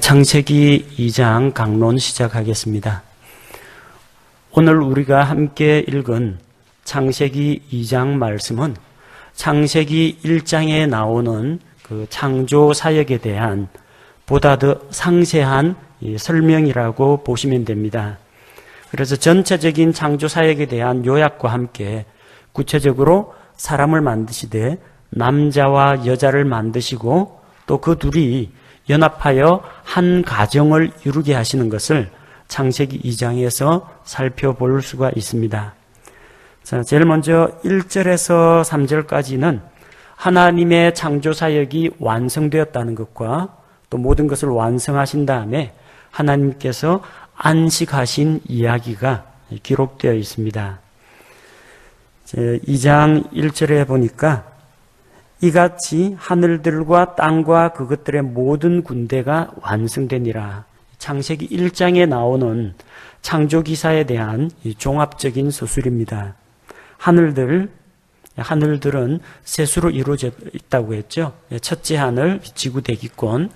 창세기 2장 강론 시작하겠습니다. 오늘 우리가 함께 읽은 창세기 2장 말씀은 창세기 1장에 나오는 그 창조 사역에 대한 보다 더 상세한 설명이라고 보시면 됩니다. 그래서 전체적인 창조 사역에 대한 요약과 함께 구체적으로 사람을 만드시되 남자와 여자를 만드시고 또 그 둘이 연합하여 한 가정을 이루게 하시는 것을 창세기 2장에서 살펴볼 수가 있습니다. 자, 제일 먼저 1절에서 3절까지는 하나님의 창조 사역이 완성되었다는 것과 또 모든 것을 완성하신 다음에 하나님께서 안식하신 이야기가 기록되어 있습니다. 2장 1절에 보니까 이같이 하늘들과 땅과 그것들의 모든 군대가 완성되니라. 창세기 1장에 나오는 창조기사에 대한 종합적인 서술입니다. 하늘들은 셋으로 이루어져 있다고 했죠. 첫째 하늘, 지구 대기권,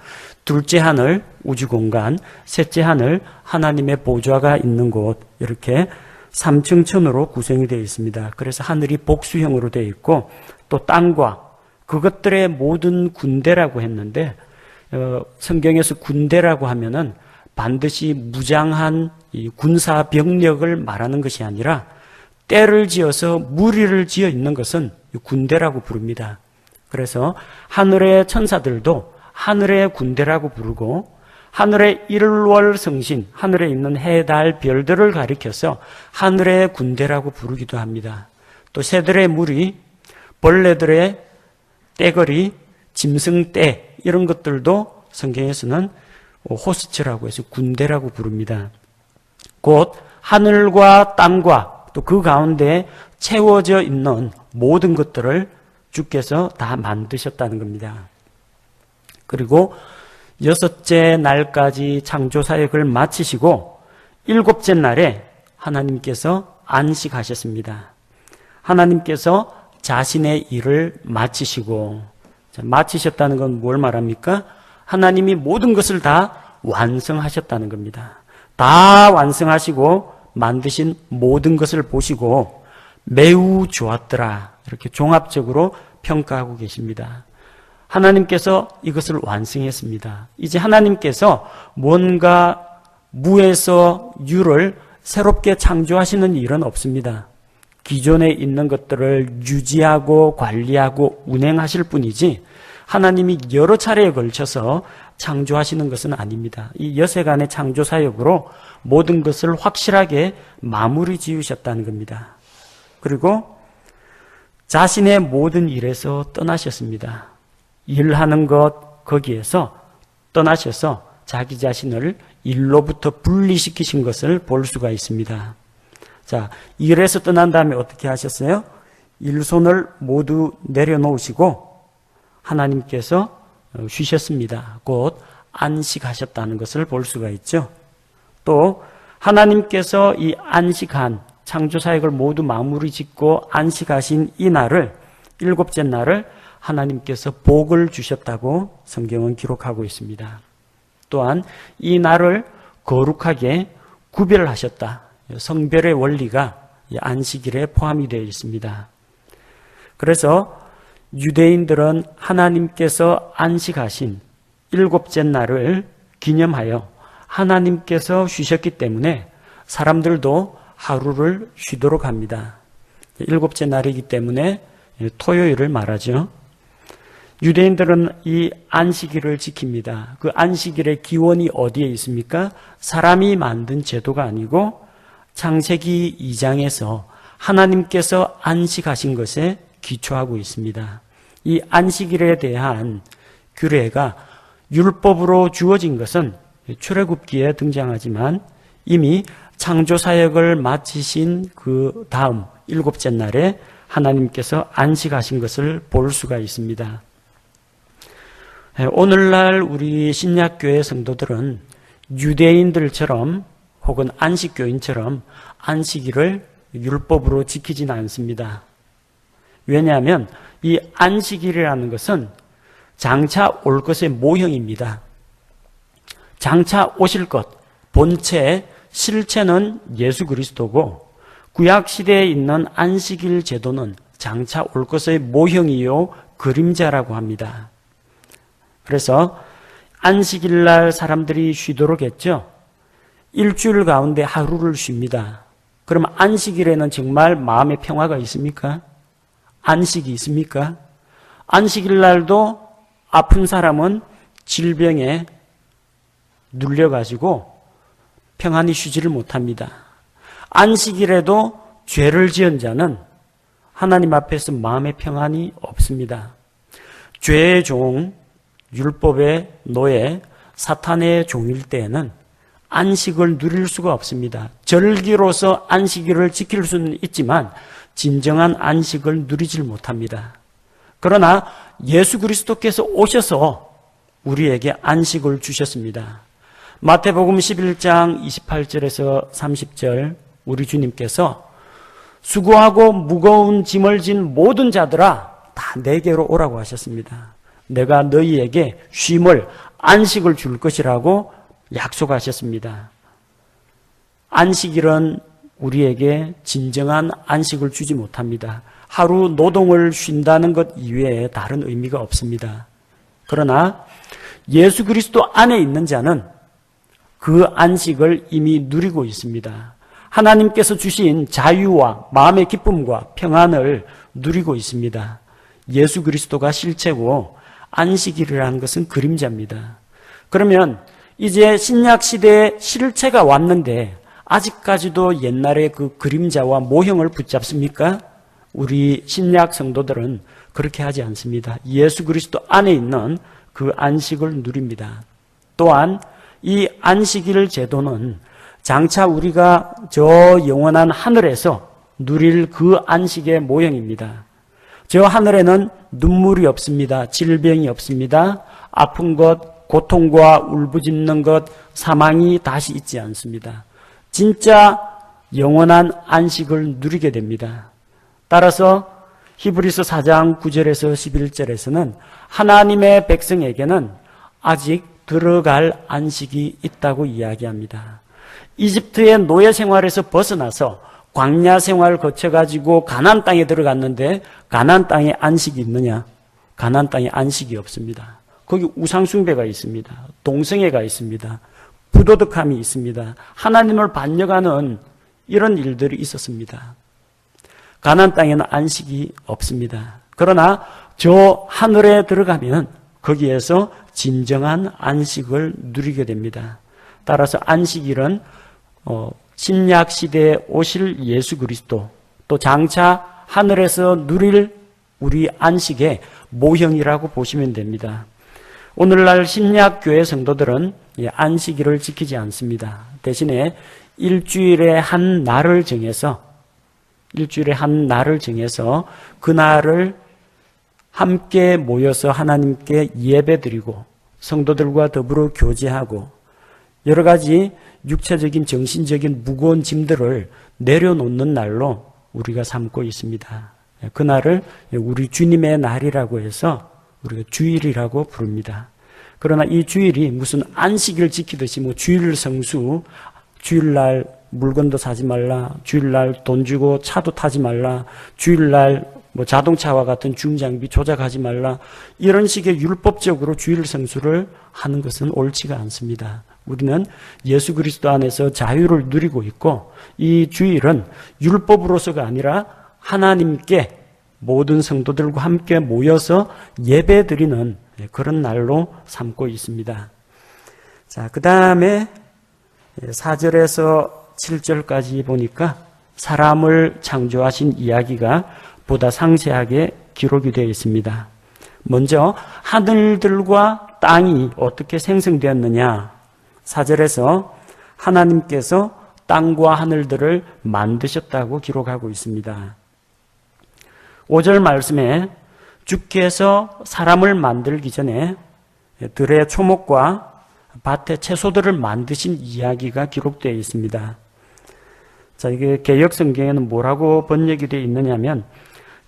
둘째 하늘, 우주공간, 셋째 하늘, 하나님의 보좌가 있는 곳, 이렇게 3층천으로 구성이 되어 있습니다. 그래서 하늘이 복수형으로 되어 있고 또 땅과 그것들의 모든 군대라고 했는데 성경에서 군대라고 하면은 반드시 무장한 군사 병력을 말하는 것이 아니라 떼를 지어서 무리를 지어 있는 것은 군대라고 부릅니다. 그래서 하늘의 천사들도 하늘의 군대라고 부르고 하늘의 일월성신, 하늘에 있는 해, 달, 별들을 가리켜서 하늘의 군대라고 부르기도 합니다. 또 새들의 무리, 벌레들의 떼거리, 짐승떼 이런 것들도 성경에서는 호스트라고 해서 군대라고 부릅니다. 곧 하늘과 땅과 또 그 가운데 채워져 있는 모든 것들을 주께서 다 만드셨다는 겁니다. 그리고 6째 날까지 창조 사역을 마치시고 7째 날에 하나님께서 안식하셨습니다. 하나님께서 자신의 일을 마치시고, 마치셨다는 건 뭘 말합니까? 하나님이 모든 것을 다 완성하셨다는 겁니다. 다 완성하시고 만드신 모든 것을 보시고 매우 좋았더라, 이렇게 종합적으로 평가하고 계십니다. 하나님께서 이것을 완성했습니다. 이제 하나님께서 뭔가 무에서 유를 새롭게 창조하시는 일은 없습니다. 기존에 있는 것들을 유지하고 관리하고 운행하실 뿐이지 하나님이 여러 차례에 걸쳐서 창조하시는 것은 아닙니다. 이 여세간의 창조 사역으로 모든 것을 확실하게 마무리 지으셨다는 겁니다. 그리고 자신의 모든 일에서 떠나셨습니다. 일하는 것 거기에서 떠나셔서 자기 자신을 일로부터 분리시키신 것을 볼 수가 있습니다. 자, 일에서 떠난 다음에 어떻게 하셨어요? 일손을 모두 내려놓으시고 하나님께서 쉬셨습니다. 곧 안식하셨다는 것을 볼 수가 있죠. 또 하나님께서 이 안식한 창조사역을 모두 마무리 짓고 안식하신 이 날을 7째 날을 하나님께서 복을 주셨다고 성경은 기록하고 있습니다. 또한 이 날을 거룩하게 구별하셨다. 성별의 원리가 안식일에 포함이 되어 있습니다. 그래서 유대인들은 하나님께서 안식하신 7째 날을 기념하여 하나님께서 쉬셨기 때문에 사람들도 하루를 쉬도록 합니다. 7째 날이기 때문에 토요일을 말하죠. 유대인들은 이 안식일을 지킵니다. 그 안식일의 기원이 어디에 있습니까? 사람이 만든 제도가 아니고 창세기 2장에서 하나님께서 안식하신 것에 기초하고 있습니다. 이 안식일에 대한 규례가 율법으로 주어진 것은 출애굽기에 등장하지만 이미 창조사역을 마치신 그 다음 7째 날에 하나님께서 안식하신 것을 볼 수가 있습니다. 오늘날 우리 신약교회 성도들은 유대인들처럼 혹은 안식교인처럼 안식일을 율법으로 지키지는 않습니다. 왜냐하면 이 안식일이라는 것은 장차 올 것의 모형입니다. 장차 오실 것, 본체, 실체는 예수 그리스도고 구약 시대에 있는 안식일 제도는 장차 올 것의 모형이요 그림자라고 합니다. 그래서 안식일 날 사람들이 쉬도록 했죠. 일주일 가운데 하루를 쉽니다. 그럼 안식일에는 정말 마음의 평화가 있습니까? 안식이 있습니까? 안식일 날도 아픈 사람은 질병에 눌려가지고 평안히 쉬지를 못합니다. 안식일에도 죄를 지은 자는 하나님 앞에서 마음의 평안이 없습니다. 죄의 종, 율법의 노예, 사탄의 종일 때에는 안식을 누릴 수가 없습니다. 절기로서 안식일을 지킬 수는 있지만 진정한 안식을 누리질 못합니다. 그러나 예수 그리스도께서 오셔서 우리에게 안식을 주셨습니다. 마태복음 11장 28절에서 30절 우리 주님께서 수고하고 무거운 짐을 진 모든 자들아 다 내게로 오라고 하셨습니다. 내가 너희에게 쉼을, 안식을 줄 것이라고 약속하셨습니다. 안식일은 우리에게 진정한 안식을 주지 못합니다. 하루 노동을 쉰다는 것 이외에 다른 의미가 없습니다. 그러나 예수 그리스도 안에 있는 자는 그 안식을 이미 누리고 있습니다. 하나님께서 주신 자유와 마음의 기쁨과 평안을 누리고 있습니다. 예수 그리스도가 실체고 안식일이라는 것은 그림자입니다. 그러면 이제 신약 시대의 실체가 왔는데 아직까지도 옛날의 그 그림자와 모형을 붙잡습니까? 우리 신약 성도들은 그렇게 하지 않습니다. 예수 그리스도 안에 있는 그 안식을 누립니다. 또한 이 안식일 제도는 장차 우리가 저 영원한 하늘에서 누릴 그 안식의 모형입니다. 저 하늘에는 눈물이 없습니다. 질병이 없습니다. 아픈 것, 고통과 울부짖는 것, 사망이 다시 있지 않습니다. 진짜 영원한 안식을 누리게 됩니다. 따라서 히브리서 4장 9절에서 11절에서는 하나님의 백성에게는 아직 들어갈 안식이 있다고 이야기합니다. 이집트의 노예 생활에서 벗어나서 광야 생활을 거쳐가지고 가나안 땅에 들어갔는데 가나안 땅에 안식이 있느냐? 가나안 땅에 안식이 없습니다. 거기 우상숭배가 있습니다. 동성애가 있습니다. 부도덕함이 있습니다. 하나님을 반역하는 이런 일들이 있었습니다. 가나안 땅에는 안식이 없습니다. 그러나 저 하늘에 들어가면 거기에서 진정한 안식을 누리게 됩니다. 따라서 안식일은 신약 시대에 오실 예수 그리스도 또 장차 하늘에서 누릴 우리 안식의 모형이라고 보시면 됩니다. 오늘날 신약 교회 성도들은 안식일을 지키지 않습니다. 대신에 일주일에 한 날을 정해서 그 날을 함께 모여서 하나님께 예배드리고 성도들과 더불어 교제하고 여러 가지 육체적인 정신적인 무거운 짐들을 내려놓는 날로 우리가 삼고 있습니다. 그날을 우리 주님의 날이라고 해서 우리가 주일이라고 부릅니다. 그러나 이 주일이 무슨 안식일 지키듯이 주일 성수, 주일날 물건도 사지 말라, 주일날 돈 주고 차도 타지 말라, 주일날 자동차와 같은 중장비 조작하지 말라, 이런 식의 율법적으로 주일 성수를 하는 것은 옳지가 않습니다. 우리는 예수 그리스도 안에서 자유를 누리고 있고 이 주일은 율법으로서가 아니라 하나님께 모든 성도들과 함께 모여서 예배드리는 그런 날로 삼고 있습니다. 자, 그 다음에 4절에서 7절까지 보니까 사람을 창조하신 이야기가 보다 상세하게 기록이 되어 있습니다. 먼저 하늘들과 땅이 어떻게 생성되었느냐, 4절에서 하나님께서 땅과 하늘들을 만드셨다고 기록하고 있습니다. 5절 말씀에 주께서 사람을 만들기 전에 들의 초목과 밭의 채소들을 만드신 이야기가 기록되어 있습니다. 자, 이게 개역 성경에는 뭐라고 번역이 되어 있느냐면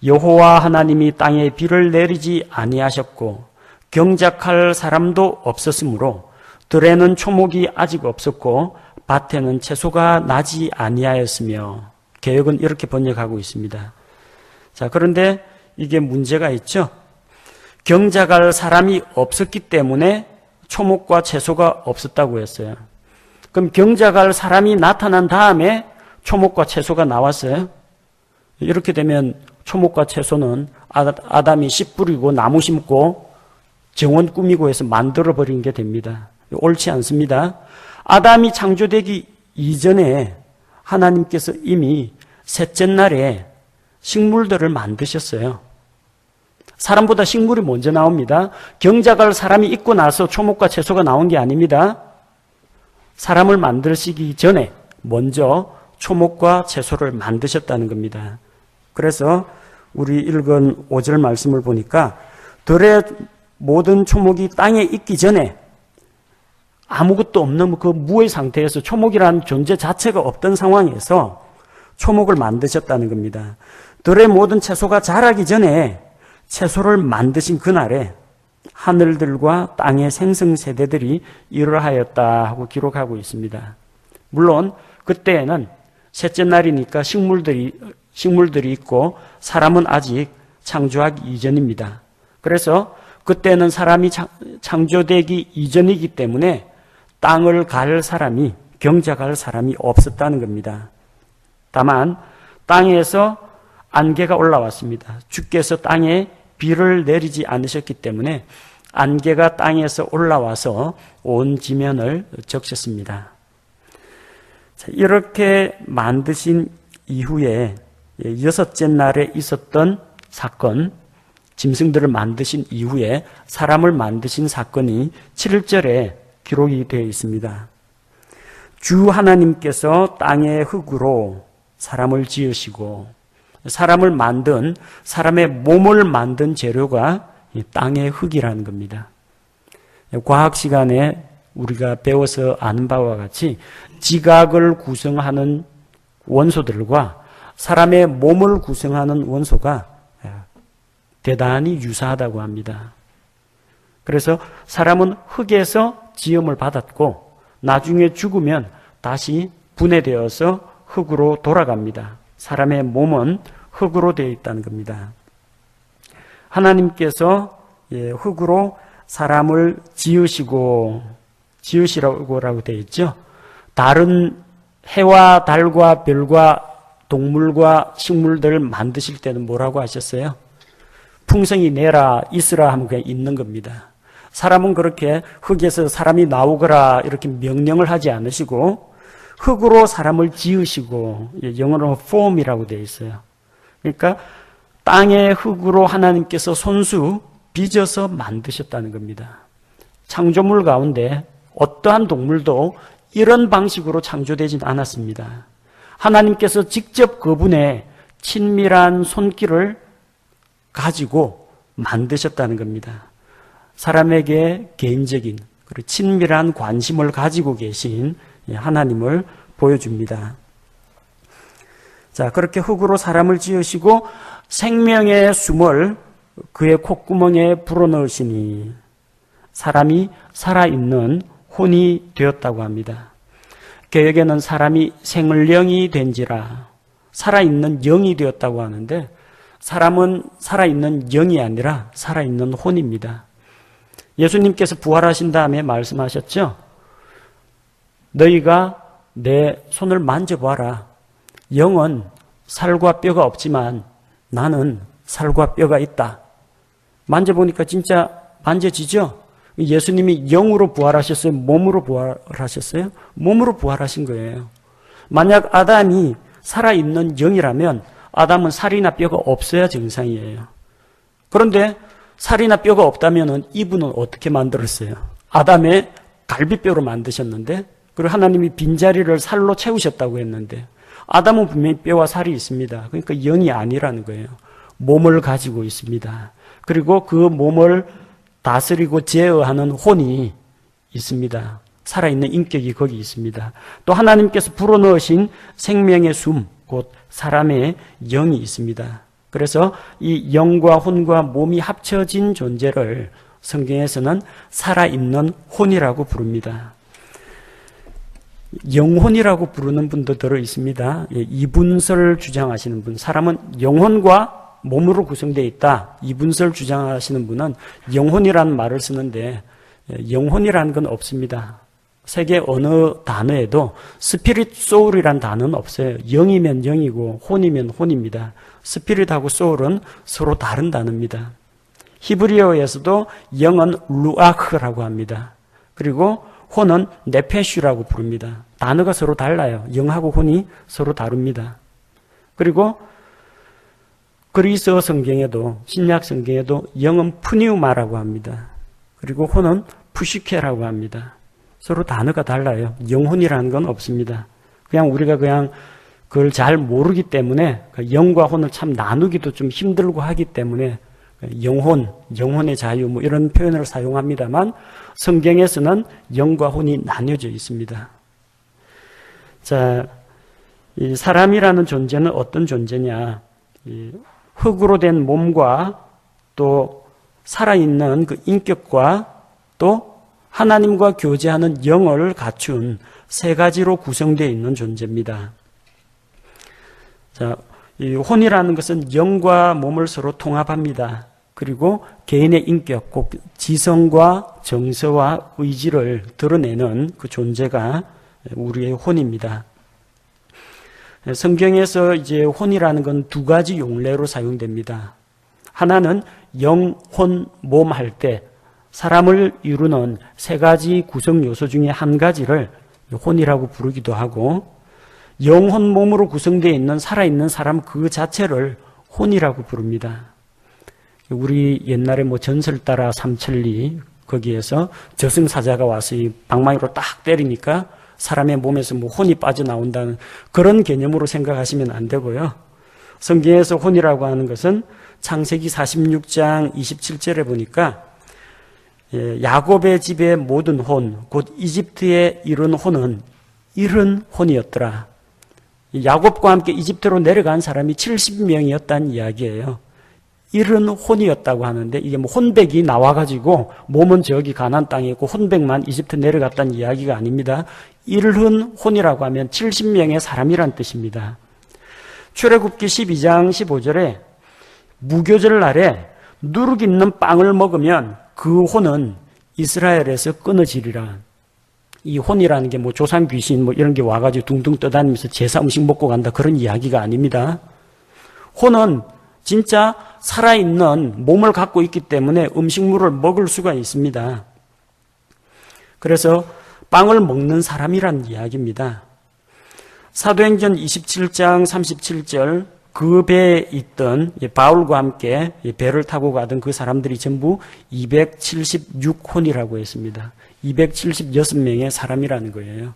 여호와 하나님이 땅에 비를 내리지 아니하셨고 경작할 사람도 없었으므로 들에는 초목이 아직 없었고 밭에는 채소가 나지 아니하였으며, 개역은 이렇게 번역하고 있습니다. 자, 그런데 이게 문제가 있죠. 경작할 사람이 없었기 때문에 초목과 채소가 없었다고 했어요. 그럼 경작할 사람이 나타난 다음에 초목과 채소가 나왔어요. 이렇게 되면 초목과 채소는 아담이 씨 뿌리고 나무 심고 정원 꾸미고 해서 만들어버린 게 됩니다. 옳지 않습니다. 아담이 창조되기 이전에 하나님께서 이미 셋째 날에 식물들을 만드셨어요. 사람보다 식물이 먼저 나옵니다. 경작할 사람이 있고 나서 초목과 채소가 나온 게 아닙니다. 사람을 만드시기 전에 먼저 초목과 채소를 만드셨다는 겁니다. 그래서 우리 읽은 5절 말씀을 보니까 들의 모든 초목이 땅에 있기 전에 아무것도 없는 그 무의 상태에서 초목이라는 존재 자체가 없던 상황에서 초목을 만드셨다는 겁니다. 들의 모든 채소가 자라기 전에 채소를 만드신 그날에 하늘들과 땅의 생성세대들이 이러하였다 하고 기록하고 있습니다. 물론 그때에는 셋째 날이니까 식물들이 있고 사람은 아직 창조하기 이전입니다. 그래서 그때는 사람이 창조되기 이전이기 때문에 땅을 갈 사람이, 경작할 사람이 없었다는 겁니다. 다만 땅에서 안개가 올라왔습니다. 주께서 땅에 비를 내리지 않으셨기 때문에 안개가 땅에서 올라와서 온 지면을 적셨습니다. 이렇게 만드신 이후에 여섯째 날에 있었던 사건, 짐승들을 만드신 이후에 사람을 만드신 사건이 7절에 기록이 되어 있습니다. 주 하나님께서 땅의 흙으로 사람을 지으시고, 사람을 만든, 사람의 몸을 만든 재료가 땅의 흙이라는 겁니다. 과학 시간에 우리가 배워서 아는 바와 같이 지각을 구성하는 원소들과 사람의 몸을 구성하는 원소가 대단히 유사하다고 합니다. 그래서 사람은 흙에서 지음을 받았고 나중에 죽으면 다시 분해되어서 흙으로 돌아갑니다. 사람의 몸은 흙으로 되어 있다는 겁니다. 하나님께서 흙으로 사람을 지으시라고 되어 있죠. 다른 해와 달과 별과 동물과 식물들을 만드실 때는 뭐라고 하셨어요? 풍성이 내라 있으라 하면 그냥 있는 겁니다. 사람은 그렇게 흙에서 사람이 나오거라 이렇게 명령을 하지 않으시고 흙으로 사람을 지으시고, 영어로 form이라고 되어 있어요. 그러니까 땅의 흙으로 하나님께서 손수 빚어서 만드셨다는 겁니다. 창조물 가운데 어떠한 동물도 이런 방식으로 창조되진 않았습니다. 하나님께서 직접 그분의 친밀한 손길을 가지고 만드셨다는 겁니다. 사람에게 개인적인 그리고 친밀한 관심을 가지고 계신 하나님을 보여줍니다. 자, 그렇게 흙으로 사람을 지으시고 생명의 숨을 그의 콧구멍에 불어넣으시니 사람이 살아있는 혼이 되었다고 합니다. 개역에는 사람이 생을령이 된지라 살아있는 영이 되었다고 하는데 사람은 살아있는 영이 아니라 살아있는 혼입니다. 예수님께서 부활하신 다음에 말씀하셨죠. 너희가 내 손을 만져봐라. 영은 살과 뼈가 없지만 나는 살과 뼈가 있다. 만져보니까 진짜 만져지죠? 예수님이 영으로 부활하셨어요? 몸으로 부활하셨어요? 몸으로 부활하신 거예요. 만약 아담이 살아있는 영이라면 아담은 살이나 뼈가 없어야 정상이에요. 그런데 살이나 뼈가 없다면 이분은 어떻게 만들었어요? 아담의 갈비뼈로 만드셨는데, 그리고 하나님이 빈자리를 살로 채우셨다고 했는데 아담은 분명히 뼈와 살이 있습니다. 그러니까 영이 아니라는 거예요. 몸을 가지고 있습니다. 그리고 그 몸을 다스리고 제어하는 혼이 있습니다. 살아있는 인격이 거기 있습니다. 또 하나님께서 불어넣으신 생명의 숨, 곧 사람의 영이 있습니다. 그래서 이 영과 혼과 몸이 합쳐진 존재를 성경에서는 살아있는 혼이라고 부릅니다. 영혼이라고 부르는 분도 들어 있습니다. 이분설 주장하시는 분, 사람은 영혼과 몸으로 구성되어 있다. 이분설 주장하시는 분은 영혼이라는 말을 쓰는데 영혼이라는 건 없습니다. 세계 어느 단어에도 스피릿 소울이란 단어는 없어요. 영이면 영이고 혼이면 혼입니다. 스피릿하고 소울은 서로 다른 단어입니다. 히브리어에서도 영은 루아흐라고 합니다. 그리고 혼은 네페슈라고 부릅니다. 단어가 서로 달라요. 영하고 혼이 서로 다릅니다. 그리고 그리스어 성경에도, 신약 성경에도 영은 푸니우마라고 합니다. 그리고 혼은 푸시케라고 합니다. 서로 단어가 달라요. 영혼이라는 건 없습니다. 우리가 그걸 잘 모르기 때문에 영과 혼을 참 나누기도 좀 힘들고 하기 때문에 영혼, 영혼의 자유 이런 표현을 사용합니다만 성경에서는 영과 혼이 나뉘어져 있습니다. 자, 이 사람이라는 존재는 어떤 존재냐? 흙으로 된 몸과 또 살아있는 그 인격과 또 하나님과 교제하는 영을 갖춘 세 가지로 구성되어 있는 존재입니다. 자, 이 혼이라는 것은 영과 몸을 서로 통합합니다. 그리고 개인의 인격, 곧 지성과 정서와 의지를 드러내는 그 존재가 우리의 혼입니다. 성경에서 이제 혼이라는 건 두 가지 용례로 사용됩니다. 하나는 영, 혼, 몸 할 때 사람을 이루는 세 가지 구성 요소 중에 한 가지를 혼이라고 부르기도 하고, 영혼 몸으로 구성되어 있는 살아있는 사람 그 자체를 혼이라고 부릅니다. 우리 옛날에 전설 따라 삼천리 거기에서 저승사자가 와서 이 방망이로 딱 때리니까 사람의 몸에서 혼이 빠져나온다는 그런 개념으로 생각하시면 안 되고요. 성경에서 혼이라고 하는 것은 창세기 46장 27절에 보니까 야곱의 집의 모든 혼, 곧 이집트에 이른 혼은 이른 혼이었더라. 야곱과 함께 이집트로 내려간 사람이 70명이었다는 이야기예요. 이른 혼이었다고 하는데 이게 혼백이 나와가지고 몸은 저기 가나안 땅에 있고 혼백만 이집트 내려갔다는 이야기가 아닙니다. 이른 혼이라고 하면 70명의 사람이란 뜻입니다. 출애굽기 12장 15절에 무교절 날에 누룩 있는 빵을 먹으면 그 혼은 이스라엘에서 끊어지리라. 이 혼이라는 게 조상 귀신 이런 게 와가지고 둥둥 떠다니면서 제사 음식 먹고 간다 그런 이야기가 아닙니다. 혼은 진짜 살아있는 몸을 갖고 있기 때문에 음식물을 먹을 수가 있습니다. 그래서 빵을 먹는 사람이란 이야기입니다. 사도행전 27장 37절 그 배에 있던 바울과 함께 배를 타고 가던 그 사람들이 전부 276혼이라고 했습니다. 276명의 사람이라는 거예요.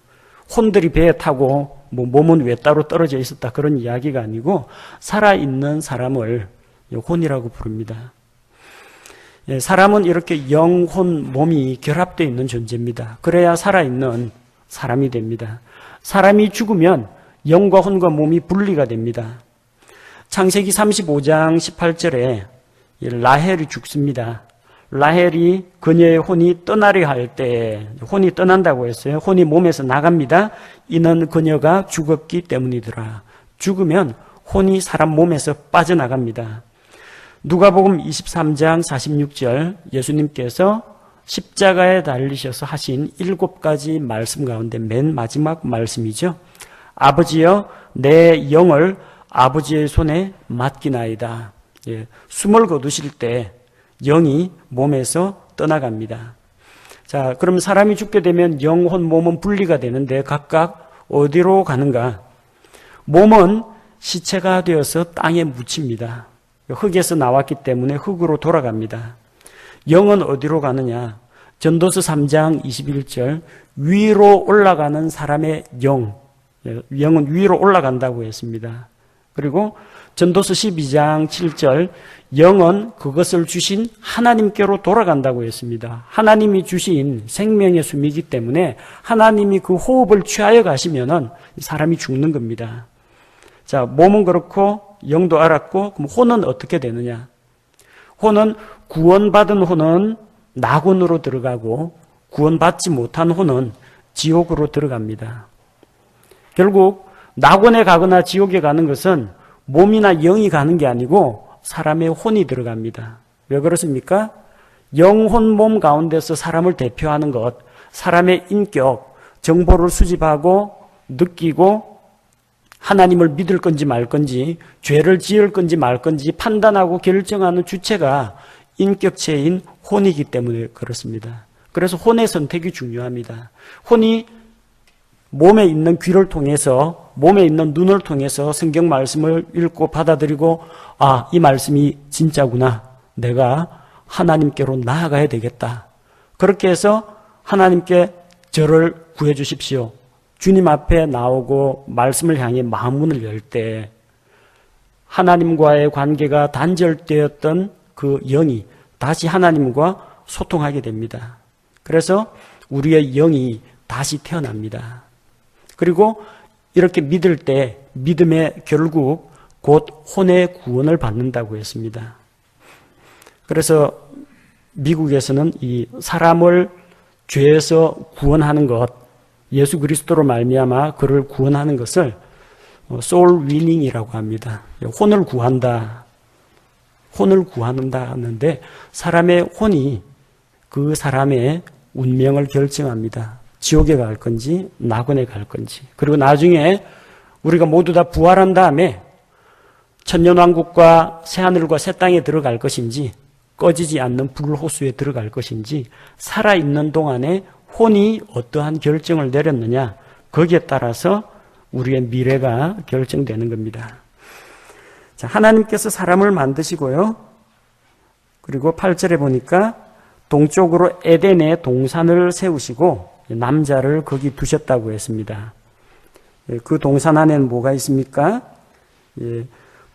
혼들이 배에 타고 몸은 왜 따로 떨어져 있었다 그런 이야기가 아니고 살아있는 사람을 혼이라고 부릅니다. 사람은 이렇게 영, 혼, 몸이 결합되어 있는 존재입니다. 그래야 살아있는 사람이 됩니다. 사람이 죽으면 영과 혼과 몸이 분리가 됩니다. 창세기 35장 18절에 라헬이 죽습니다. 라헬이 그녀의 혼이 떠나려 할 때 혼이 떠난다고 했어요. 혼이 몸에서 나갑니다. 이는 그녀가 죽었기 때문이더라. 죽으면 혼이 사람 몸에서 빠져나갑니다. 누가복음 23장 46절 예수님께서 십자가에 달리셔서 하신 7가지 말씀 가운데 맨 마지막 말씀이죠. 아버지여 내 영을 아버지의 손에 맡기나이다. 숨을 거두실 때 영이 몸에서 떠나갑니다. 자, 그럼 사람이 죽게 되면 영혼, 몸은 분리가 되는데 각각 어디로 가는가? 몸은 시체가 되어서 땅에 묻힙니다. 흙에서 나왔기 때문에 흙으로 돌아갑니다. 영은 어디로 가느냐? 전도서 3장 21절 위로 올라가는 사람의 영은 위로 올라간다고 했습니다. 그리고 전도서 12장 7절 영은 그것을 주신 하나님께로 돌아간다고 했습니다. 하나님이 주신 생명의 숨이기 때문에 하나님이 그 호흡을 취하여 가시면은 사람이 죽는 겁니다. 자, 몸은 그렇고 영도 알았고 그럼 혼은 어떻게 되느냐? 혼은 구원받은 혼은 낙원으로 들어가고 구원받지 못한 혼은 지옥으로 들어갑니다. 결국 낙원에 가거나 지옥에 가는 것은 몸이나 영이 가는 게 아니고 사람의 혼이 들어갑니다. 왜 그렇습니까? 영혼 몸 가운데서 사람을 대표하는 것, 사람의 인격, 정보를 수집하고 느끼고 하나님을 믿을 건지 말 건지, 죄를 지을 건지 말 건지 판단하고 결정하는 주체가 인격체인 혼이기 때문에 그렇습니다. 그래서 혼의 선택이 중요합니다. 혼이 몸에 있는 귀를 통해서, 몸에 있는 눈을 통해서 성경 말씀을 읽고 받아들이고, 아, 이 말씀이 진짜구나. 내가 하나님께로 나아가야 되겠다. 그렇게 해서 하나님께 저를 구해 주십시오. 주님 앞에 나오고 말씀을 향해 마음문을 열 때 하나님과의 관계가 단절되었던 그 영이 다시 하나님과 소통하게 됩니다. 그래서 우리의 영이 다시 태어납니다. 그리고 이렇게 믿을 때 믿음의 결국 곧 혼의 구원을 받는다고 했습니다. 그래서 미국에서는 이 사람을 죄에서 구원하는 것, 예수 그리스도로 말미암아 그를 구원하는 것을 소울 위닝이라고 합니다. 혼을 구한다. 혼을 구한다 하는데 사람의 혼이 그 사람의 운명을 결정합니다. 지옥에 갈 건지 낙원에 갈 건지. 그리고 나중에 우리가 모두 다 부활한 다음에 천년왕국과 새하늘과 새 땅에 들어갈 것인지 꺼지지 않는 불호수에 들어갈 것인지 살아있는 동안에 혼이 어떠한 결정을 내렸느냐, 거기에 따라서 우리의 미래가 결정되는 겁니다. 자, 하나님께서 사람을 만드시고요. 그리고 8절에 보니까 동쪽으로 에덴의 동산을 세우시고 남자를 거기 두셨다고 했습니다. 그 동산 안에는 뭐가 있습니까?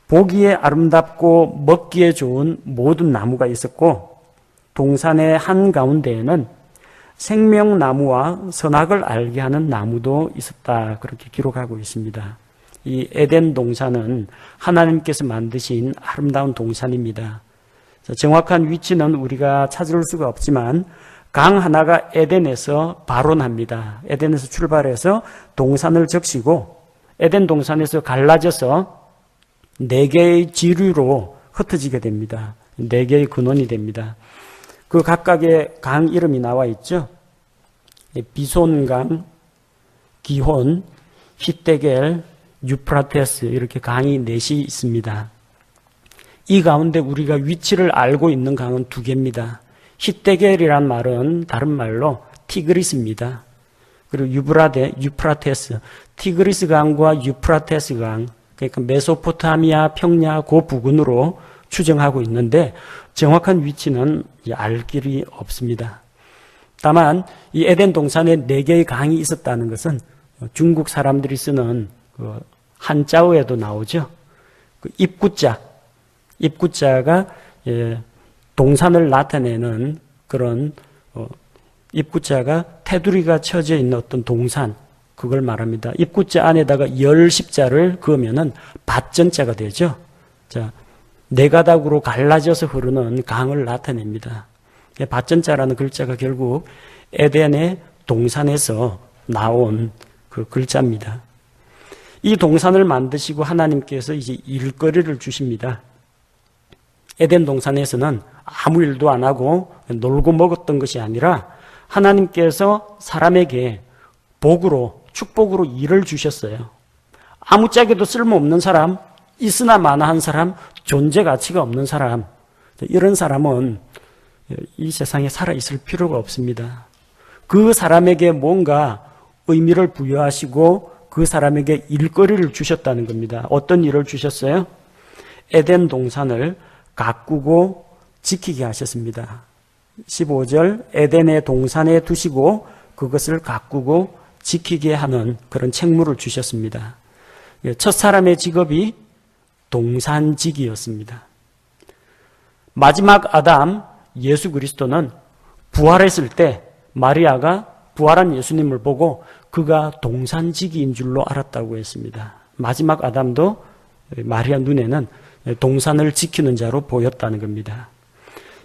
보기에 아름답고 먹기에 좋은 모든 나무가 있었고 동산의 한가운데에는 생명나무와 선악을 알게 하는 나무도 있었다. 그렇게 기록하고 있습니다. 이 에덴 동산은 하나님께서 만드신 아름다운 동산입니다. 정확한 위치는 우리가 찾을 수가 없지만 강 하나가 에덴에서 발원합니다. 에덴에서 출발해서 동산을 적시고 에덴 동산에서 갈라져서 4개의 지류로 흩어지게 됩니다. 4개의 근원이 됩니다. 그 각각의 강 이름이 나와 있죠. 비손강, 기혼, 히데겔, 유프라테스 이렇게 강이 4시 있습니다. 이 가운데 우리가 위치를 알고 있는 강은 2개입니다. 히데겔이란 말은 다른 말로 티그리스입니다. 그리고 유프라테스, 티그리스 강과 유프라테스 강, 그러니까 메소포타미아 평야 그 부근으로 추정하고 있는데 정확한 위치는 알 길이 없습니다. 다만 이 에덴 동산에 4개의 강이 있었다는 것은 중국 사람들이 쓰는 그 한자어에도 나오죠. 그 입구자가 동산을 나타내는 그런 입구자가 테두리가 쳐져 있는 어떤 동산, 그걸 말합니다. 입구자 안에다가 열십자를 그으면은 밭전자가 되죠. 자, 4가닥으로 갈라져서 흐르는 강을 나타냅니다. 밭전자라는 글자가 결국 에덴의 동산에서 나온 그 글자입니다. 이 동산을 만드시고 하나님께서 이제 일거리를 주십니다. 에덴 동산에서는 아무 일도 안 하고 놀고 먹었던 것이 아니라 하나님께서 사람에게 복으로, 축복으로 일을 주셨어요. 아무짝에도 쓸모없는 사람, 있으나 마나한 사람, 존재 가치가 없는 사람, 이런 사람은 이 세상에 살아있을 필요가 없습니다. 그 사람에게 뭔가 의미를 부여하시고 그 사람에게 일거리를 주셨다는 겁니다. 어떤 일을 주셨어요? 에덴 동산을 가꾸고 지키게 하셨습니다. 15절 에덴의 동산에 두시고 그것을 가꾸고 지키게 하는 그런 책무를 주셨습니다. 첫 사람의 직업이 동산직이었습니다. 마지막 아담 예수 그리스도는 부활했을 때 마리아가 부활한 예수님을 보고 그가 동산직인 줄로 알았다고 했습니다. 마지막 아담도 마리아 눈에는 동산을 지키는 자로 보였다는 겁니다.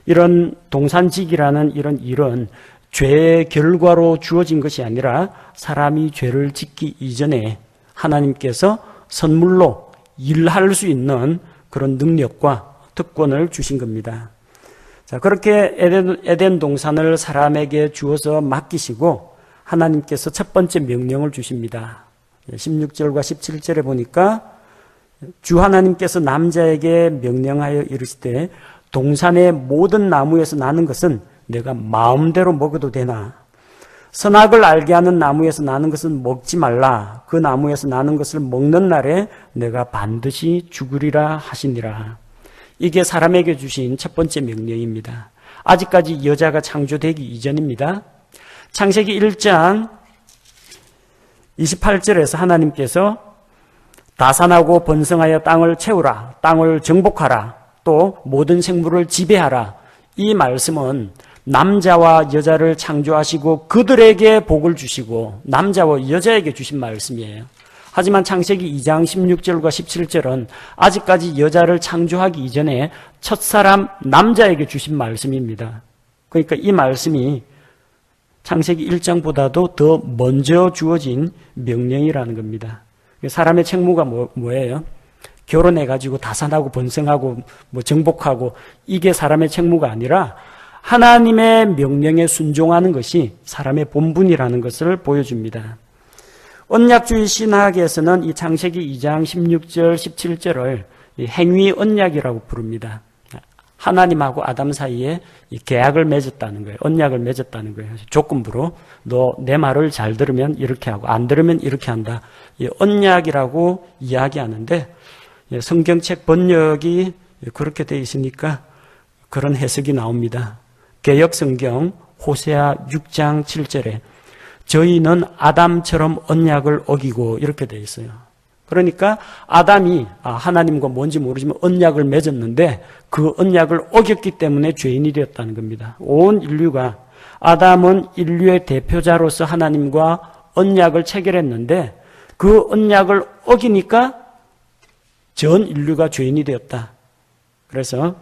이런 동산직이라는 이런 일은 죄의 결과로 주어진 것이 아니라 사람이 죄를 짓기 이전에 하나님께서 선물로 일할 수 있는 그런 능력과 특권을 주신 겁니다. 자, 그렇게 에덴 동산을 사람에게 주어서 맡기시고 하나님께서 첫 번째 명령을 주십니다. 16절과 17절에 보니까 주 하나님께서 남자에게 명령하여 이르시되 동산의 모든 나무에서 나는 것은 내가 마음대로 먹어도 되나 선악을 알게 하는 나무에서 나는 것은 먹지 말라. 그 나무에서 나는 것을 먹는 날에 내가 반드시 죽으리라 하시니라. 이게 사람에게 주신 첫 번째 명령입니다. 아직까지 여자가 창조되기 이전입니다. 창세기 1장 28절에서 하나님께서 다산하고 번성하여 땅을 채우라, 땅을 정복하라, 또 모든 생물을 지배하라. 이 말씀은 남자와 여자를 창조하시고 그들에게 복을 주시고 남자와 여자에게 주신 말씀이에요. 하지만 창세기 2장 16절과 17절은 아직까지 여자를 창조하기 이전에 첫사람 남자에게 주신 말씀입니다. 그러니까 이 말씀이 창세기 1장보다도 더 먼저 주어진 명령이라는 겁니다. 사람의 책무가 뭐예요? 결혼해가지고 다산하고 번성하고 정복하고 이게 사람의 책무가 아니라 하나님의 명령에 순종하는 것이 사람의 본분이라는 것을 보여줍니다. 언약주의 신학에서는 이 창세기 2장 16절, 17절을 행위 언약이라고 부릅니다. 하나님하고 아담 사이에 계약을 맺었다는 거예요. 언약을 맺었다는 거예요. 조건부로 너 내 말을 잘 들으면 이렇게 하고 안 들으면 이렇게 한다. 언약이라고 이야기하는데 성경책 번역이 그렇게 되어 있으니까 그런 해석이 나옵니다. 개역성경 호세아 6장 7절에 저희는 아담처럼 언약을 어기고 이렇게 되어 있어요. 그러니까 아담이 하나님과 뭔지 모르지만 언약을 맺었는데 그 언약을 어겼기 때문에 죄인이 되었다는 겁니다. 온 인류가 아담은 인류의 대표자로서 하나님과 언약을 체결했는데 그 언약을 어기니까 전 인류가 죄인이 되었다. 그래서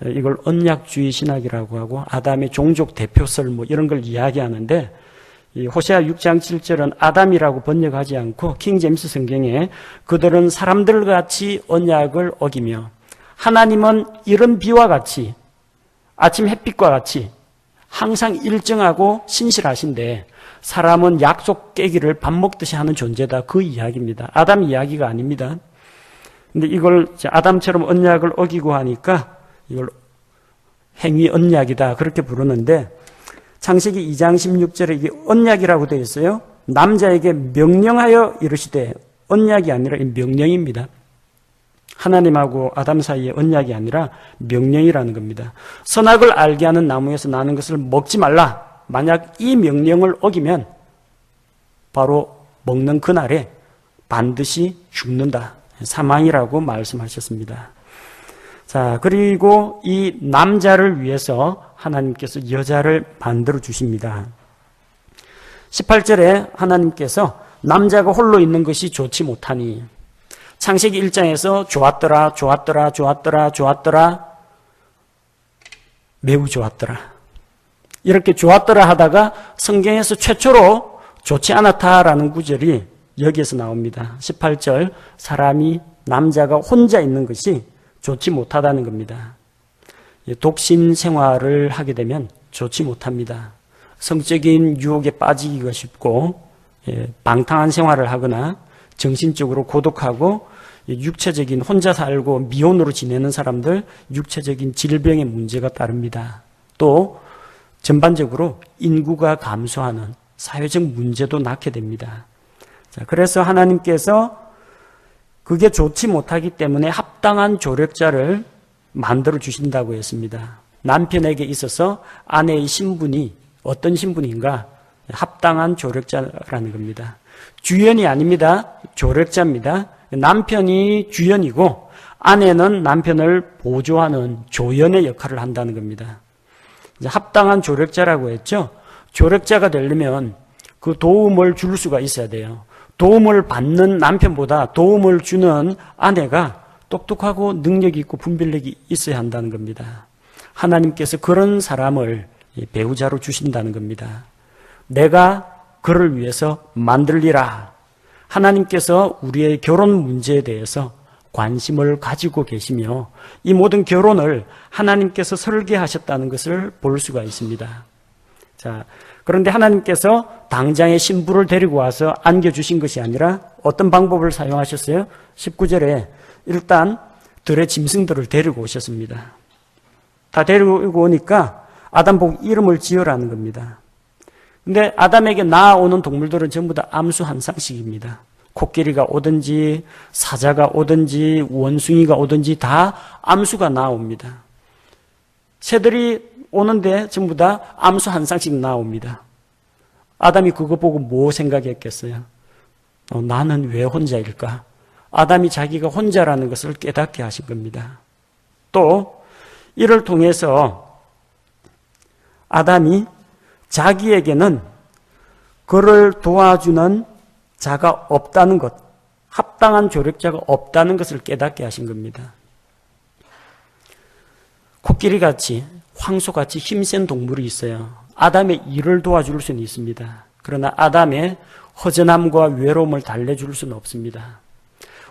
이걸 언약주의 신학이라고 하고 아담의 종족 대표설 이런 걸 이야기하는데 이 호세아 6장 7절은 아담이라고 번역하지 않고 킹제임스 성경에 그들은 사람들같이 언약을 어기며 하나님은 이런 비와 같이 아침 햇빛과 같이 항상 일정하고 신실하신데 사람은 약속 깨기를 밥 먹듯이 하는 존재다. 그 이야기입니다. 아담 이야기가 아닙니다. 근데 이걸 아담처럼 언약을 어기고 하니까 이걸 행위 언약이다. 그렇게 부르는데 창세기 2장 16절에 이게 언약이라고 되어 있어요. 남자에게 명령하여 이르시되 언약이 아니라 명령입니다. 하나님하고 아담 사이의 언약이 아니라 명령이라는 겁니다. 선악을 알게 하는 나무에서 나는 것을 먹지 말라. 만약 이 명령을 어기면 바로 먹는 그날에 반드시 죽는다. 사망이라고 말씀하셨습니다. 자, 그리고 이 남자를 위해서 하나님께서 여자를 만들어 주십니다. 18절에 하나님께서 남자가 홀로 있는 것이 좋지 못하니 창세기 1장에서 좋았더라, 좋았더라, 좋았더라, 좋았더라, 매우 좋았더라. 이렇게 좋았더라 하다가 성경에서 최초로 좋지 않았다라는 구절이 여기에서 나옵니다. 18절, 사람이 남자가 혼자 있는 것이 좋지 못하다는 겁니다. 독신 생활을 하게 되면 좋지 못합니다. 성적인 유혹에 빠지기가 쉽고 방탕한 생활을 하거나 정신적으로 고독하고 육체적인 혼자 살고 미혼으로 지내는 사람들 육체적인 질병의 문제가 따릅니다. 또 전반적으로 인구가 감소하는 사회적 문제도 낳게 됩니다. 자, 그래서 하나님께서 그게 좋지 못하기 때문에 합당한 조력자를 만들어 주신다고 했습니다. 남편에게 있어서 아내의 신분이 어떤 신분인가? 합당한 조력자라는 겁니다. 주연이 아닙니다. 조력자입니다. 남편이 주연이고 아내는 남편을 보조하는 조연의 역할을 한다는 겁니다. 이제 합당한 조력자라고 했죠. 조력자가 되려면 그 도움을 줄 수가 있어야 돼요. 도움을 받는 남편보다 도움을 주는 아내가 똑똑하고 능력이 있고 분별력이 있어야 한다는 겁니다. 하나님께서 그런 사람을 배우자로 주신다는 겁니다. 내가 그를 위해서 만들리라. 하나님께서 우리의 결혼 문제에 대해서 관심을 가지고 계시며 이 모든 결혼을 하나님께서 설계하셨다는 것을 볼 수가 있습니다. 자, 그런데 하나님께서 당장의 신부를 데리고 와서 안겨주신 것이 아니라 어떤 방법을 사용하셨어요? 19절에 일단 들의 짐승들을 데리고 오셨습니다. 다 데리고 오니까 아담 보고 이름을 지으라는 겁니다. 근데 아담에게 나아오는 동물들은 전부 다 암수 한 쌍씩입니다. 코끼리가 오든지 사자가 오든지 원숭이가 오든지 다 암수가 나옵니다. 새들이 오는데 전부 다 암수 한 쌍씩 나옵니다. 아담이 그거 보고 뭐 생각했겠어요? 나는 왜 혼자일까? 아담이 자기가 혼자라는 것을 깨닫게 하신 겁니다. 또 이를 통해서 아담이 자기에게는 그를 도와주는 자가 없다는 것, 합당한 조력자가 없다는 것을 깨닫게 하신 겁니다. 코끼리같이 황소같이 힘센 동물이 있어요. 아담의 일을 도와줄 수는 있습니다. 그러나 아담의 허전함과 외로움을 달래줄 수는 없습니다.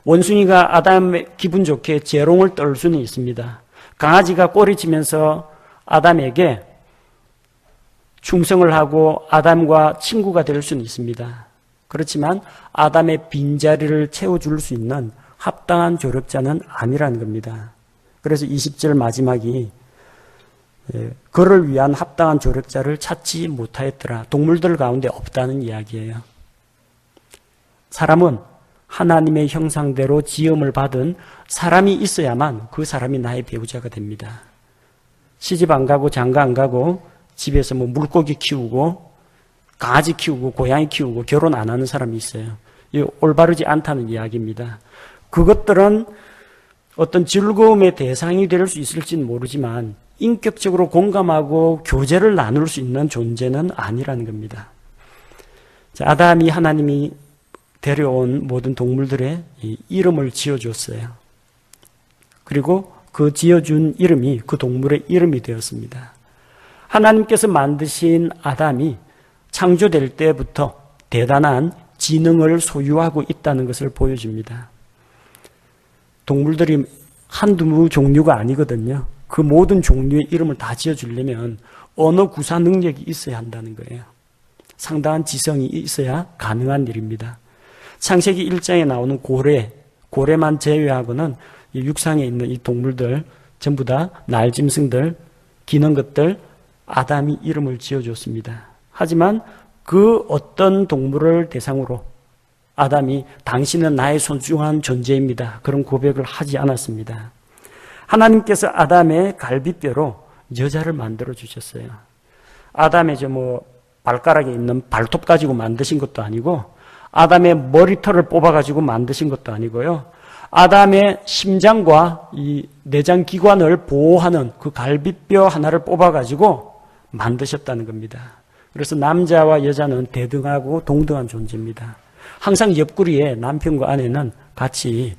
원숭이가 아담의 기분 좋게 재롱을 떨 수는 있습니다. 강아지가 꼬리치면서 아담에게 충성을 하고 아담과 친구가 될 수는 있습니다. 그렇지만 아담의 빈자리를 채워줄 수 있는 합당한 조력자는 아니라는 겁니다. 그래서 20절 마지막이 그를 위한 합당한 조력자를 찾지 못하였더라. 동물들 가운데 없다는 이야기예요. 사람은 하나님의 형상대로 지음을 받은 사람이 있어야만 그 사람이 나의 배우자가 됩니다. 시집 안 가고 장가 안 가고 집에서 뭐 물고기 키우고 강아지 키우고 고양이 키우고 결혼 안 하는 사람이 있어요. 이 올바르지 않다는 이야기입니다. 그것들은 어떤 즐거움의 대상이 될 수 있을지는 모르지만 인격적으로 공감하고 교제를 나눌 수 있는 존재는 아니라는 겁니다. 자, 아담이 하나님이 데려온 모든 동물들의 이름을 지어줬어요. 그리고 그 지어준 이름이 그 동물의 이름이 되었습니다. 하나님께서 만드신 아담이 창조될 때부터 대단한 지능을 소유하고 있다는 것을 보여줍니다. 동물들이 한두 종류가 아니거든요. 그 모든 종류의 이름을 다 지어주려면 언어 구사 능력이 있어야 한다는 거예요. 상당한 지성이 있어야 가능한 일입니다. 창세기 1장에 나오는 고래만 제외하고는 이 육상에 있는 이 동물들 전부 다 날짐승들, 기는 것들 아담이 이름을 지어줬습니다. 하지만 그 어떤 동물을 대상으로 아담이 당신은 나의 소중한 존재입니다. 그런 고백을 하지 않았습니다. 하나님께서 아담의 갈비뼈로 여자를 만들어 주셨어요. 아담의 발가락에 있는 발톱 가지고 만드신 것도 아니고 아담의 머리털을 뽑아가지고 만드신 것도 아니고요. 아담의 심장과 이 내장 기관을 보호하는 그 갈비뼈 하나를 뽑아가지고 만드셨다는 겁니다. 그래서 남자와 여자는 대등하고 동등한 존재입니다. 항상 옆구리에 남편과 아내는 같이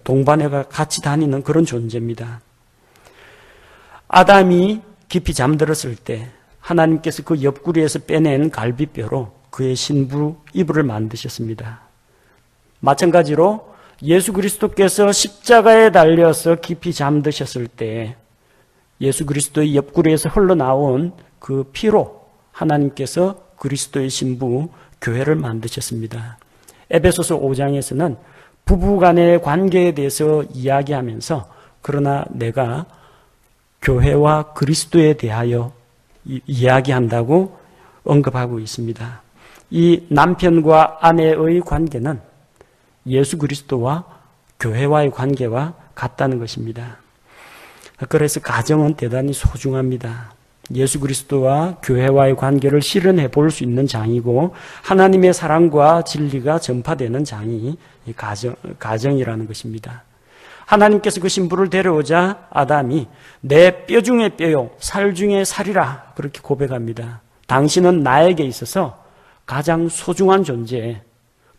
동반해가 같이 다니는 그런 존재입니다. 아담이 깊이 잠들었을 때 하나님께서 그 옆구리에서 빼낸 갈비뼈로 그의 신부 이브를 만드셨습니다. 마찬가지로 예수 그리스도께서 십자가에 달려서 깊이 잠드셨을 때 예수 그리스도의 옆구리에서 흘러나온 그 피로 하나님께서 그리스도의 신부 교회를 만드셨습니다. 에베소서 5장에서는 부부간의 관계에 대해서 이야기하면서 그러나 내가 교회와 그리스도에 대하여 이야기한다고 언급하고 있습니다. 이 남편과 아내의 관계는 예수 그리스도와 교회와의 관계와 같다는 것입니다. 그래서 가정은 대단히 소중합니다. 예수 그리스도와 교회와의 관계를 실현해 볼 수 있는 장이고 하나님의 사랑과 진리가 전파되는 장이 가정이라는 것입니다. 하나님께서 그 신부를 데려오자 아담이 내 뼈 중에 뼈요 살 중에 살이라 그렇게 고백합니다. 당신은 나에게 있어서 가장 소중한 존재,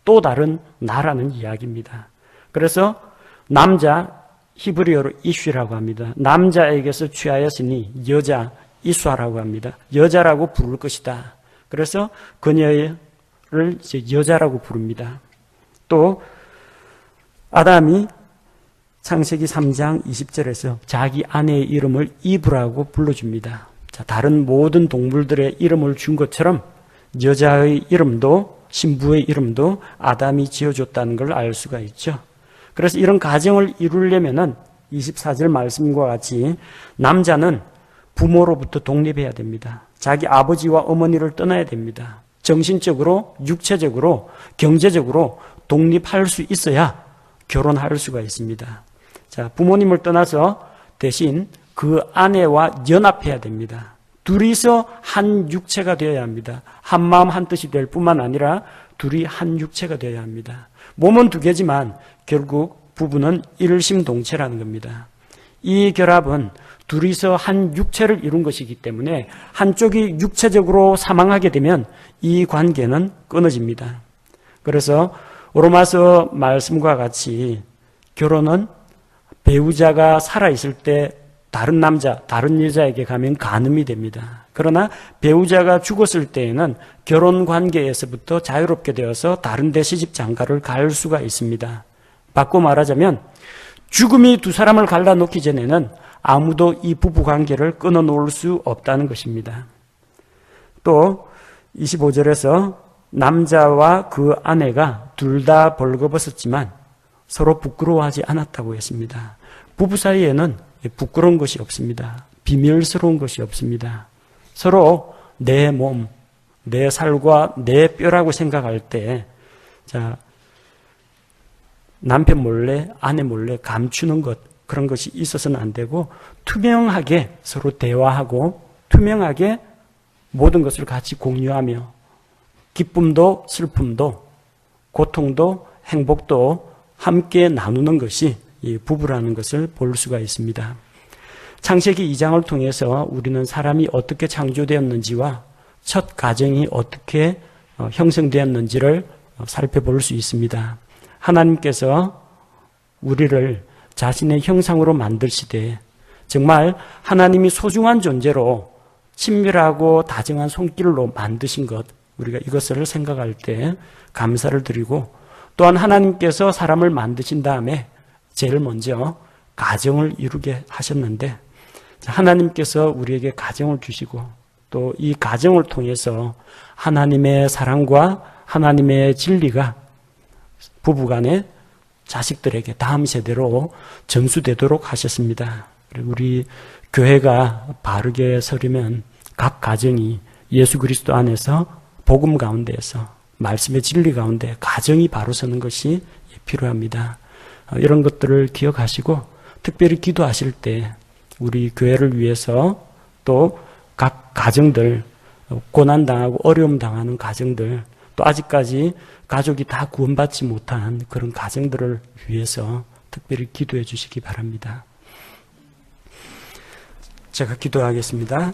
또 다른 나라는 이야기입니다. 그래서 남자 히브리어로 이슈라고 합니다. 남자에게서 취하였으니 여자, 이수아라고 합니다. 여자라고 부를 것이다. 그래서 그녀를 이제 여자라고 부릅니다. 또 아담이 창세기 3장 20절에서 자기 아내의 이름을 이브라고 불러줍니다. 자, 다른 모든 동물들의 이름을 준 것처럼 여자의 이름도 신부의 이름도 아담이 지어줬다는 걸 알 수가 있죠. 그래서 이런 가정을 이루려면은 24절 말씀과 같이 남자는 부모로부터 독립해야 됩니다. 자기 아버지와 어머니를 떠나야 됩니다. 정신적으로, 육체적으로, 경제적으로 독립할 수 있어야 결혼할 수가 있습니다. 자, 부모님을 떠나서 대신 그 아내와 연합해야 됩니다. 둘이서 한 육체가 되어야 합니다. 한 마음 한 뜻이 될 뿐만 아니라 둘이 한 육체가 되어야 합니다. 몸은 두 개지만 결국 부부는 일심동체라는 겁니다. 이 결합은 둘이서 한 육체를 이룬 것이기 때문에 한쪽이 육체적으로 사망하게 되면 이 관계는 끊어집니다. 그래서 로마서 말씀과 같이 결혼은 배우자가 살아있을 때 다른 남자, 다른 여자에게 가면 간음이 됩니다. 그러나 배우자가 죽었을 때에는 결혼 관계에서부터 자유롭게 되어서 다른 데 시집 장가를 갈 수가 있습니다. 바꿔 말하자면 죽음이 두 사람을 갈라놓기 전에는 아무도 이 부부 관계를 끊어놓을 수 없다는 것입니다. 또 25절에서 남자와 그 아내가 둘 다 벌거벗었지만 서로 부끄러워하지 않았다고 했습니다. 부부 사이에는 부끄러운 것이 없습니다. 비밀스러운 것이 없습니다. 서로 내 몸, 내 살과 내 뼈라고 생각할 때, 자, 남편 몰래, 아내 몰래 감추는 것, 그런 것이 있어서는 안 되고, 투명하게 서로 대화하고, 투명하게 모든 것을 같이 공유하며, 기쁨도 슬픔도, 고통도 행복도 함께 나누는 것이 이 부부라는 것을 볼 수가 있습니다. 창세기 2장을 통해서 우리는 사람이 어떻게 창조되었는지와 첫 가정이 어떻게 형성되었는지를 살펴볼 수 있습니다. 하나님께서 우리를 자신의 형상으로 만드시되 정말 하나님이 소중한 존재로 친밀하고 다정한 손길로 만드신 것, 우리가 이것을 생각할 때 감사를 드리고, 또한 하나님께서 사람을 만드신 다음에 제일 먼저 가정을 이루게 하셨는데, 하나님께서 우리에게 가정을 주시고 또 이 가정을 통해서 하나님의 사랑과 하나님의 진리가 부부간에 자식들에게 다음 세대로 전수되도록 하셨습니다. 우리 교회가 바르게 서려면 각 가정이 예수 그리스도 안에서 복음 가운데에서 말씀의 진리 가운데 가정이 바로 서는 것이 필요합니다. 이런 것들을 기억하시고 특별히 기도하실 때 우리 교회를 위해서 또 각 가정들, 고난당하고 어려움 당하는 가정들, 또 아직까지 가족이 다 구원받지 못한 그런 가정들을 위해서 특별히 기도해 주시기 바랍니다. 제가 기도하겠습니다.